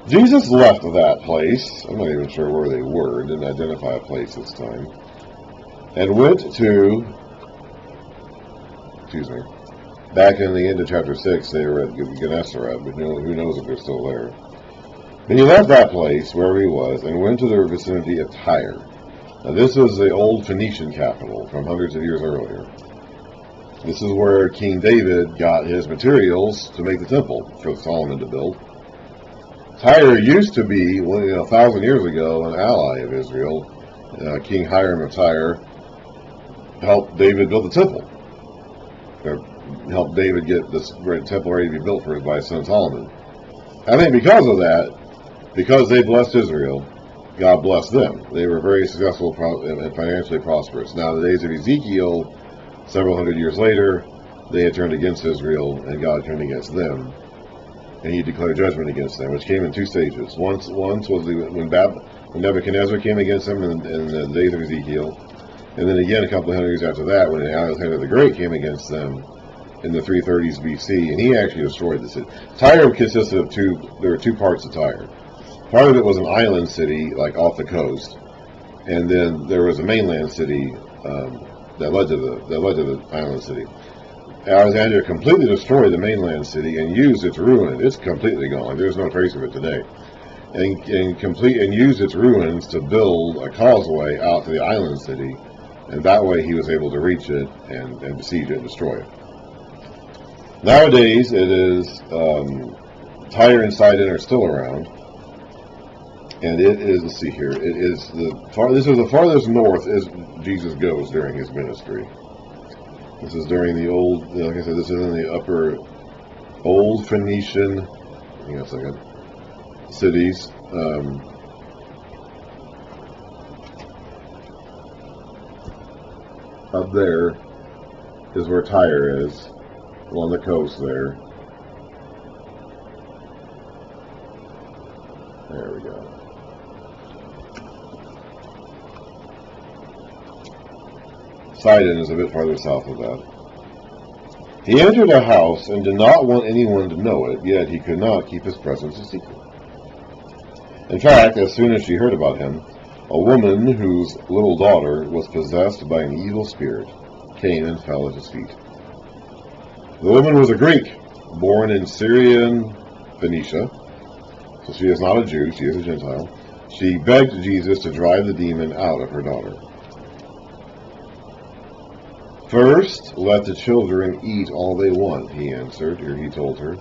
Jesus left that place. I'm not even sure where they were. Didn't identify a place this time. And went to, back in the end of chapter 6, they were at Gennesaret, but who knows if they're still there. And he left that place, wherever he was, and went to the vicinity of Tyre. Now this was the old Phoenician capital from hundreds of years earlier. This is where King David got his materials to make the temple for Solomon to build. Tyre used to be, 1,000 years ago, an ally of Israel. King Hiram of Tyre helped David build the temple. Helped David get this temple ready to be built for by his son Solomon. I think because of that, because they blessed Israel, God blessed them. They were very successful and financially prosperous. Now, in the days of Ezekiel, several hundred years later, they had turned against Israel, and God turned against them. And he declared judgment against them, which came in two stages. Once was when Nebuchadnezzar came against them in the days of Ezekiel, and then again a couple of hundred years after that, when Alexander the Great came against them in the 330s BC, and he actually destroyed the city. Tyre consisted of there were two parts of Tyre. Part of it was an island city, like off the coast, and then there was a mainland city that led to the island city. Alexander completely destroyed the mainland city and used its ruin. It's completely gone. There's no trace of it today. And used its ruins to build a causeway out to the island city, and that way he was able to reach it and besiege it and destroy it. Nowadays, it is Tyre and Sidon are still around, and it is. Let's see here. It is this is the farthest north as Jesus goes during his ministry. This is during the old, like I said, this is in the upper old Phoenician, hang on a second, cities. Up there is where Tyre is, along the coast there. There we go. Sidon is a bit farther south of that. He entered a house and did not want anyone to know it, yet he could not keep his presence a secret. In fact, as soon as she heard about him, a woman whose little daughter was possessed by an evil spirit came and fell at his feet. The woman was a Greek, born in Syrian Phoenicia, so she is not a Jew, she is a Gentile. She begged Jesus to drive the demon out of her daughter. First, let the children eat all they want, he answered, or he told her.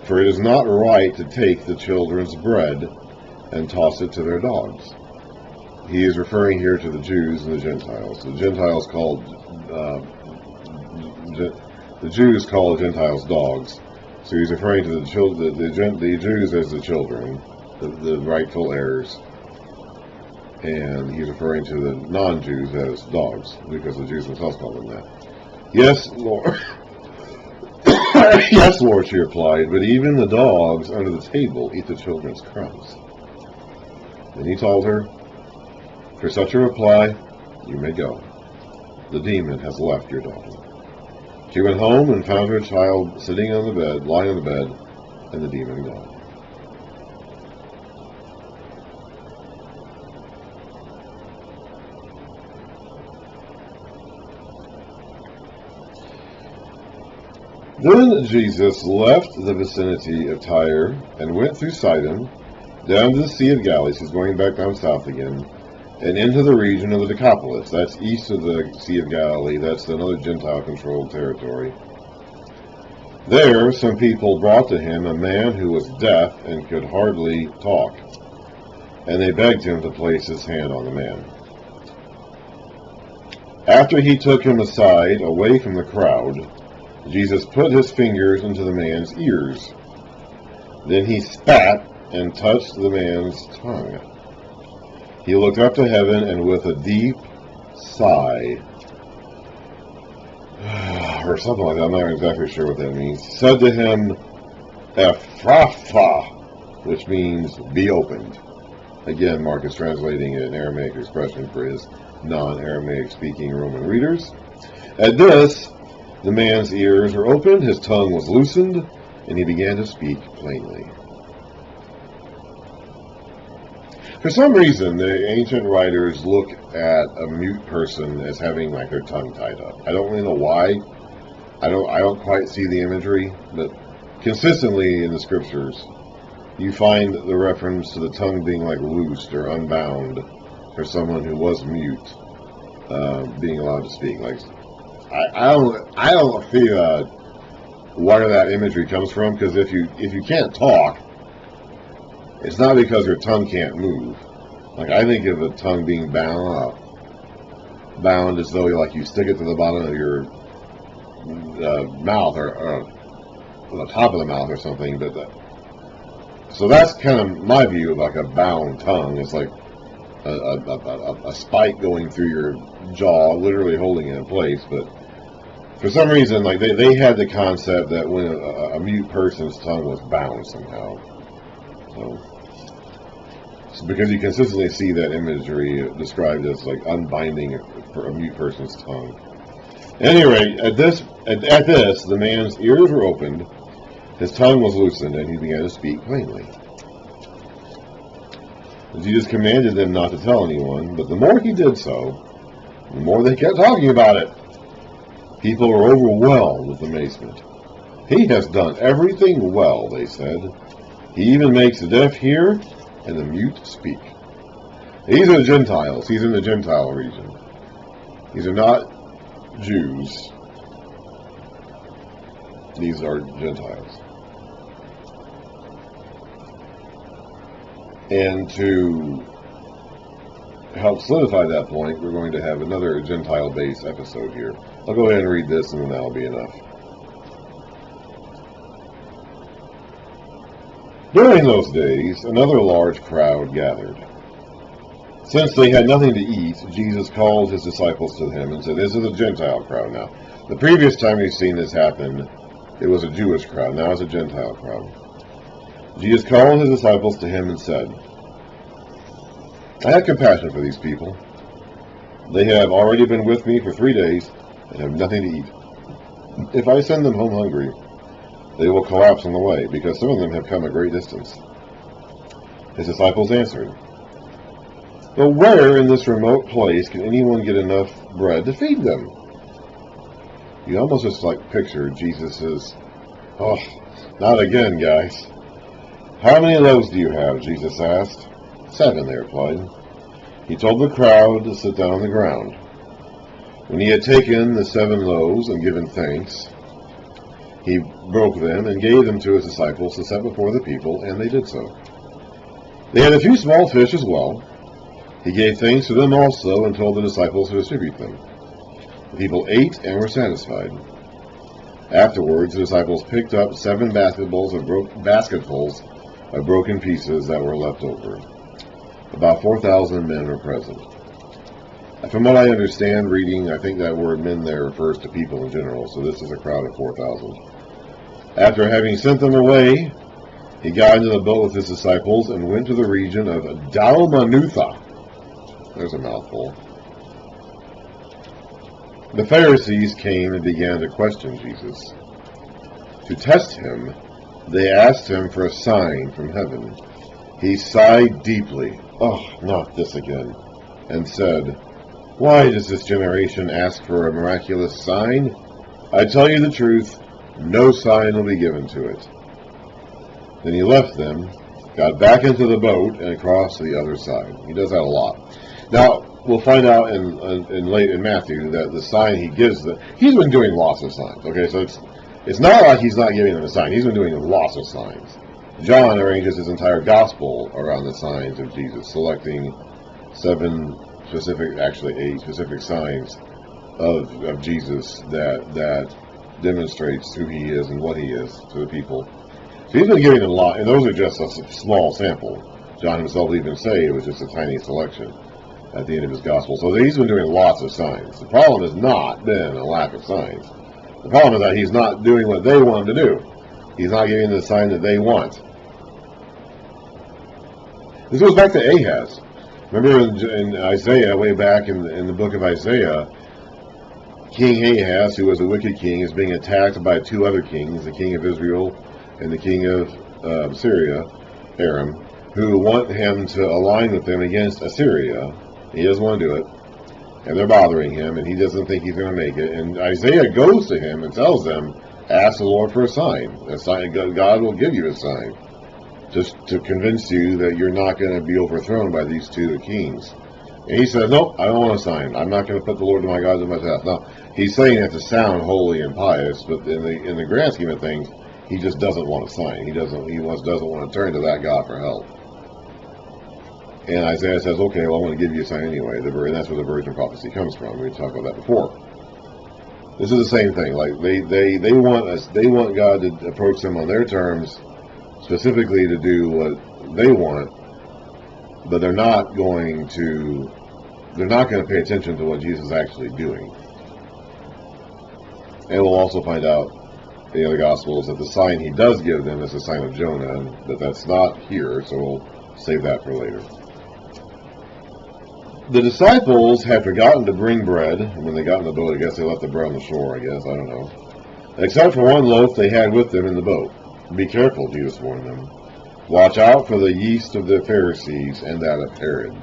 For it is not right to take the children's bread and toss it to their dogs. He is referring here to the Jews and the Gentiles. The Gentiles called the Jews call the Gentiles dogs. So he's referring to the Jews as the children, the rightful heirs. And he's referring to the non-Jews as dogs, because the Jews themselves call them that. Yes, Lord. Yes, Lord, she replied, but even the dogs under the table eat the children's crumbs. Then he told her, for such a reply, you may go. The demon has left your daughter. She went home and found her child lying on the bed, and the demon gone. Then Jesus left the vicinity of Tyre and went through Sidon, down to the Sea of Galilee. He's going back down south again, and into the region of the Decapolis. That's east of the Sea of Galilee. That's another Gentile-controlled territory. There, some people brought to him a man who was deaf and could hardly talk, and they begged him to place his hand on the man. After he took him aside, away from the crowd, Jesus put his fingers into the man's ears. Then he spat and touched the man's tongue. He looked up to heaven and with a deep sigh, or something like that, I'm not exactly sure what that means, said to him, Ephphatha, which means be opened. Again, Mark is translating an Aramaic expression for his non-Aramaic speaking Roman readers. At this, the man's ears were opened, his tongue was loosened, and he began to speak plainly. For some reason, the ancient writers look at a mute person as having like their tongue tied up. I don't really know why. I don't quite see the imagery, but consistently in the scriptures, you find the reference to the tongue being like loosed or unbound for someone who was mute, being allowed to speak. Like I don't see where that imagery comes from, because if you can't talk, it's not because your tongue can't move. Like I think of a tongue being bound as though you stick it to the bottom of your mouth or the top of the mouth or something. But so that's kind of my view of like a bound tongue. It's like a spike going through your jaw, literally holding it in place. But for some reason, like they had the concept that when a mute person's tongue was bound somehow. So because you consistently see that imagery described as like unbinding for a mute person's tongue. At any rate, at this, the man's ears were opened, his tongue was loosened, and he began to speak plainly. Jesus commanded them not to tell anyone, but the more he did so, the more they kept talking about it. People were overwhelmed with amazement. He has done everything well, they said. He even makes the deaf hear and the mute speak. These are the Gentiles. He's in the Gentile region. These are not Jews. These are Gentiles. And to help solidify that point, we're going to have another Gentile-based episode here. I'll go ahead and read this, and then that'll be enough. During those days, another large crowd gathered. Since they had nothing to eat, Jesus called his disciples to him and said, this is a Gentile crowd now. The previous time you've seen this happen, it was a Jewish crowd. Now it's a Gentile crowd. Jesus called his disciples to him and said, I have compassion for these people. They have already been with me for 3 days and have nothing to eat. If I send them home hungry, they will collapse on the way, because some of them have come a great distance. His disciples answered, but where in this remote place can anyone get enough bread to feed them? You almost just picture Jesus says, oh, not again, guys. How many loaves do you have? Jesus asked. 7, they replied. He told the crowd to sit down on the ground. When he had taken the 7 loaves and given thanks, he broke them and gave them to his disciples to set before the people, and they did so. They had a few small fish as well. He gave thanks to them also and told the disciples to distribute them. The people ate and were satisfied. Afterwards, the disciples picked up 7 basketfuls of broken pieces that were left over. About 4,000 men were present. From what I understand reading, I think that word men there refers to people in general, so this is a crowd of 4,000. After having sent them away, he got into the boat with his disciples and went to the region of Dalmanutha. There's a mouthful. The Pharisees came and began to question Jesus. To test him, they asked him for a sign from heaven. He sighed deeply, oh, not this again, and said, why does this generation ask for a miraculous sign? I tell you the truth, no sign will be given to it. Then he left them, got back into the boat, and crossed to the other side. He does that a lot. Now, we'll find out in Matthew that the sign he gives he's been doing lots of signs. Okay, so it's not like he's not giving them a sign. He's been doing lots of signs. John arranges his entire gospel around the signs of Jesus, selecting 7 specific, actually 8 specific signs of Jesus that demonstrates who he is and what he is to the people. So he's been giving them a lot, and those are just a small sample. John himself will even say it was just a tiny selection at the end of his gospel. So he's been doing lots of signs. The problem has not been a lack of signs. The problem is that he's not doing what they want him to do. He's not giving the sign that they want. This goes back to Ahaz. Remember in Isaiah, way back in the book of Isaiah, King Ahaz, who was a wicked king, is being attacked by 2 other kings, the king of Israel and the king of Syria, Aram. who want him to align with them against Assyria. He doesn't want to do it. And they're bothering him, and he doesn't think he's going to make it. And Isaiah goes to him and tells them, ask the Lord for a sign. A sign, God will give you a sign, just to convince you that you're not going to be overthrown by these two kings. And he says, nope, I don't want a sign. I'm not going to put the Lord my God in my death. Now, he's saying it to sound holy and pious, but in the grand scheme of things, he just doesn't want a sign. He doesn't want to turn to that God for help. And Isaiah says, okay, well, I want to give you a sign anyway. And that's where the virgin prophecy comes from. We talked about that before. This is the same thing. Like they want God to approach them on their terms, specifically to do what they want, but they're not going to pay attention to what Jesus is actually doing. And we'll also find out in the other Gospels that the sign he does give them is the sign of Jonah, and that's not here, so we'll save that for later. The disciples had forgotten to bring bread. When they got in the boat, I guess they left the bread on the shore, I don't know. Except for one loaf they had with them in the boat. Be careful, Jesus warned them. Watch out for the yeast of the Pharisees and that of Herod.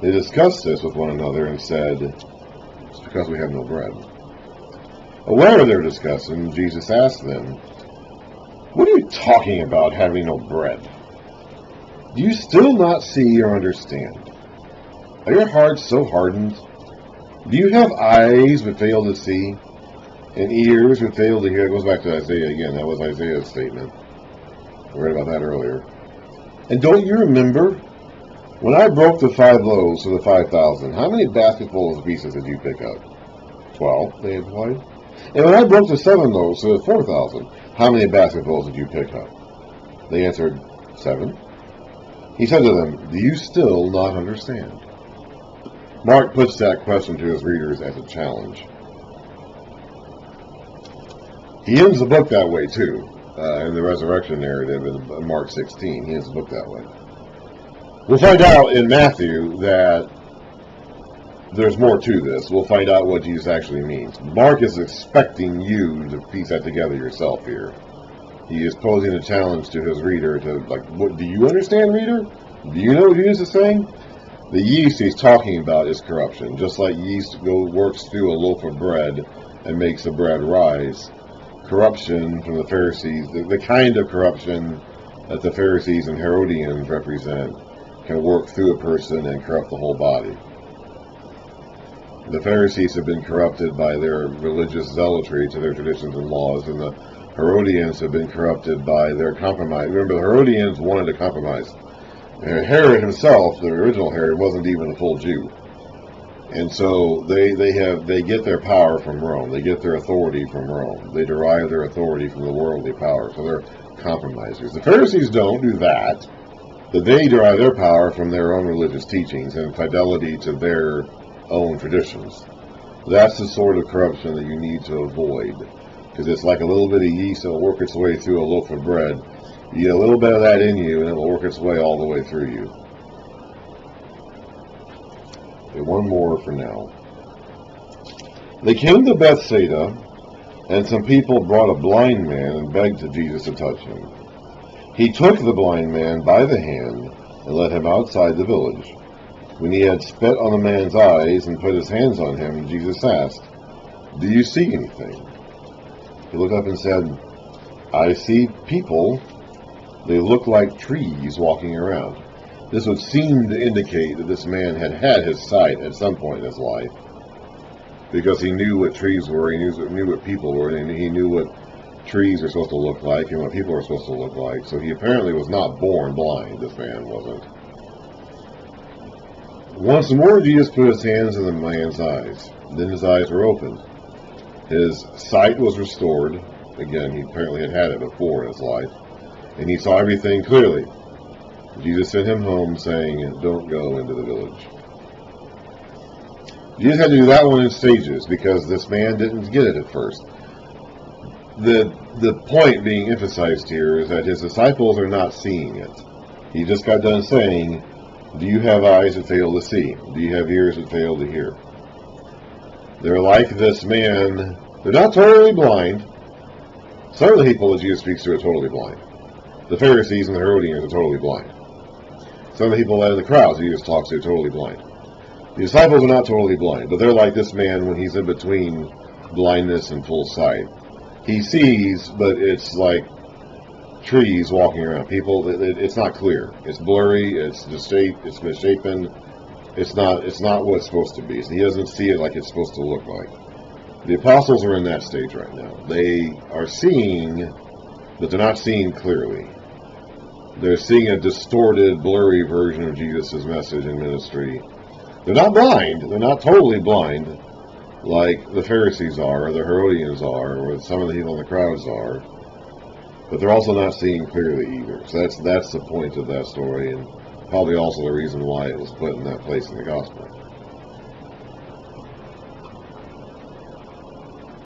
They discussed this with one another and said, it's because we have no bread. Aware of their discussion, Jesus asked them, what are you talking about, having no bread? Do you still not see or understand? Are your hearts so hardened? Do you have eyes but fail to see, and ears but fail to hear? It goes back to Isaiah again. That was Isaiah's statement. We read about that earlier. And don't you remember, when I broke the 5 loaves to the 5,000, how many basketfuls of pieces did you pick up? 12, they replied. And when I broke the 7 loaves to the 4,000, how many basketfuls did you pick up? They answered, 7. He said to them, do you still not understand? Mark puts that question to his readers as a challenge. He ends the book that way too, in the resurrection narrative in Mark 16. He ends the book that way. We'll find out in Matthew that there's more to this. We'll find out what Jesus actually means. Mark is expecting you to piece that together yourself here. He is posing a challenge to his reader to, what do you understand, reader? Do you know what Jesus is saying? The yeast he's talking about is corruption. Just like yeast works through a loaf of bread and makes the bread rise, corruption from the Pharisees, the kind of corruption that the Pharisees and Herodians represent, can work through a person and corrupt the whole body. The Pharisees have been corrupted by their religious zealotry to their traditions and laws, and the Herodians have been corrupted by their compromise. Remember, the Herodians wanted to compromise. Herod himself, the original Herod, wasn't even a full Jew. And so they get their power from Rome. They get their authority from Rome. They derive their authority from the worldly power. So they're compromisers. The Pharisees don't do that. But they derive their power from their own religious teachings and fidelity to their own traditions. That's the sort of corruption that you need to avoid. Because it's like a little bit of yeast that will work its way through a loaf of bread. You get a little bit of that in you, and it will work its way all the way through you. Okay, one more for now. They came to Bethsaida, and some people brought a blind man and begged Jesus to touch him. He took the blind man by the hand and led him outside the village. When he had spit on the man's eyes and put his hands on him, Jesus asked, do you see anything? He looked up and said, I see people. They look like trees walking around. This would seem to indicate that this man had had his sight at some point in his life, because he knew what trees were, he knew what people were, and he knew what trees are supposed to look like and what people are supposed to look like. So he apparently was not born blind, this man wasn't. Once more, Jesus put his hands in the man's eyes. Then his eyes were opened. His sight was restored. Again, he apparently had it before in his life. And he saw everything clearly. Jesus sent him home, saying, don't go into the village. Jesus had to do that one in stages, because this man didn't get it at first. The point being emphasized here is that his disciples are not seeing it. He just got done saying, do you have eyes that fail to see? Do you have ears that fail to hear? They're like this man. They're not totally blind. Some of the people that Jesus speaks to are totally blind. The Pharisees and the Herodians are totally blind. Some of the people in the crowds Jesus talks to are totally blind. The disciples are not totally blind, but they're like this man when he's in between blindness and full sight. He sees, but it's like trees walking around. People, it's not clear. It's blurry. It's it's misshapen. It's not what it's supposed to be. So he doesn't see it like it's supposed to look like. The apostles are in that stage right now. They are seeing, but they're not seeing clearly. They're seeing a distorted, blurry version of Jesus' message and ministry. They're not blind. They're not totally blind like the Pharisees are, or the Herodians are, or some of the people in the crowds are. But they're also not seeing clearly either. So that's the point of that story, and probably also the reason why it was put in that place in the gospel.